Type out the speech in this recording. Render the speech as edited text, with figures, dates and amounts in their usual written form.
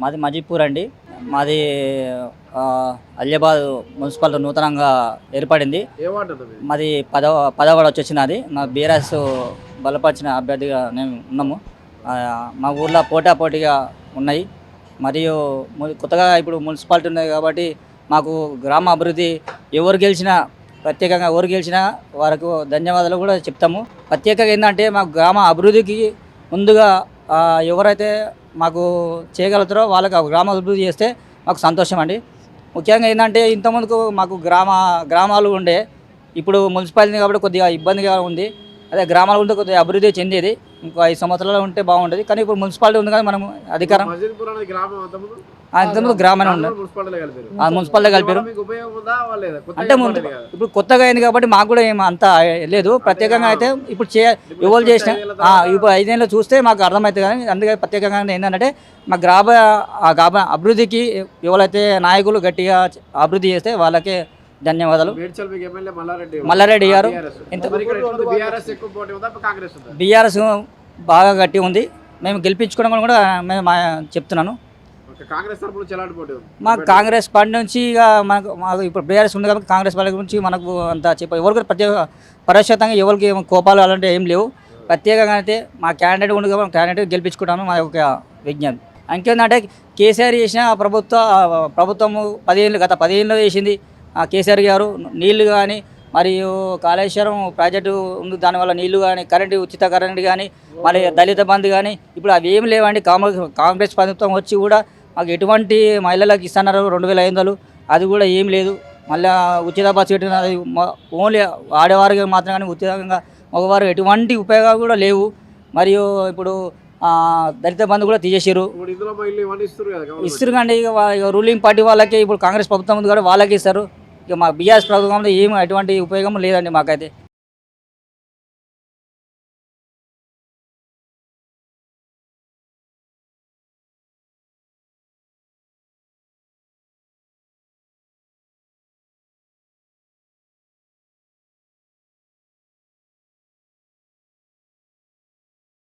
మాది మజీపూర్ అండి. మాది అలియాబాద్ మున్సిపాలిటీ నూతనంగా ఏర్పడింది. మాది 10వ వార్డు వచ్చేసినది. మా బీఆర్ఎస్ బలపరిచిన అభ్యర్థిగా మేము ఉన్నాము. మా ఊర్లో పోటాపోటీగా ఉన్నాయి. మరియు కొత్తగా ఇప్పుడు మున్సిపాలిటీ ఉన్నది కాబట్టి మాకు గ్రామ అభివృద్ధి ఎవరు గెలిచినా ప్రత్యేకంగా ఎవరు గెలిచినా వారికి ధన్యవాదాలు కూడా చెప్తాము. ప్రత్యేకంగా ఏంటంటే మాకు గ్రామ అభివృద్ధికి ముందుగా ఎవరైతే మాకు చేయగలుగుతారో వాళ్ళకి గ్రామ అభివృద్ధి చేస్తే మాకు సంతోషం అండి. ముఖ్యంగా ఏంటంటే ఇంతకుముందుకు మాకు గ్రామాలు ఉండే, ఇప్పుడు మున్సిపాలిటీ కాబట్టి కొద్దిగా ఇబ్బందిగా ఉంది. అదే గ్రామాలు ఉంటే కొద్దిగా అభివృద్ధి చెందేది. ఇంకో 5 సంవత్సరాలు ఉంటే బాగుంటుంది. కానీ ఇప్పుడు మున్సిపాలిటీ ఉంది కానీ మనం అధికారం ఇంతకుముందు గ్రామమే ఉండదు, మున్సిపాలిటీ కలిపారు. అంటే ముందు ఇప్పుడు కొత్తగా అయింది కాబట్టి మాకు కూడా ఏం అంత లేదు. ప్రత్యేకంగా అయితే ఇప్పుడు ఎవరు చేసిన ఇప్పుడు 5 ఏళ్ళు చూస్తే మాకు అర్థమవుతుంది. కానీ అందుకే ప్రత్యేకంగా ఏంటంటే మా గ్రామ అభివృద్ధికి ఎవరైతే నాయకులు గట్టిగా అభివృద్ధి చేస్తే వాళ్ళకే ధన్యవాదాలు. మల్లారెడ్డి గారు బీఆర్ఎస్ బాగా గట్టి ఉంది. మేము గెలిపించుకోవడం కూడా మేము చెప్తున్నాను. మాకు కాంగ్రెస్ పార్టీ నుంచి ఇక మాకు ఇప్పుడు బీఆర్ఎస్ ఉంది కాబట్టి కాంగ్రెస్ పార్టీ గురించి మనకు అంత ఎవరికి ప్రత్యేక పరోక్షంగా ఎవరికి కోపాలు అలాంటివి ఏం లేవు. ప్రత్యేకంగా అయితే మా క్యాండిడేట్ ఉంది కాబట్టి క్యాండిడేట్ గెలిపించుకుంటాము మా యొక్క విజ్ఞప్తి. ఇంకేంటంటే కేసీఆర్ చేసిన ప్రభుత్వము గత 10 ఏళ్ళు చేసింది. కేసీఆర్ గారు నీళ్లు కానీ మరియు కాళేశ్వరం ప్రాజెక్టు ఉంది, దానివల్ల నీళ్లు కానీ కరెంటు ఉచిత కరెంటు కానీ మరి దళిత బంధు కానీ ఇప్పుడు అవి ఏమి లేవండి. కాంగ్రెస్ ప్రభుత్వం వచ్చి కూడా మాకు ఎటువంటి మహిళలకు ఇస్తున్నారు 2500, అది కూడా ఏం లేదు. మళ్ళీ ఉచిత బస్సు పెట్టినది ఓన్లీ ఆడవారికి మాత్రం, కానీ ఉచితంగా మగవారు ఎటువంటి ఉపయోగాలు కూడా లేవు. మరియు ఇప్పుడు దళిత బంధు కూడా తీసేసారు. ఇస్తారు కండి. ఇక రూలింగ్ పార్టీ వాళ్ళకి ఇప్పుడు కాంగ్రెస్ ప్రభుత్వం ఉంది కాబట్టి వాళ్ళకి ఇస్తారు. ఇక మా బీఆర్ఎస్ ప్రభుత్వంలో ఏమి ఎటువంటి ఉపయోగం లేదండి మాకైతే.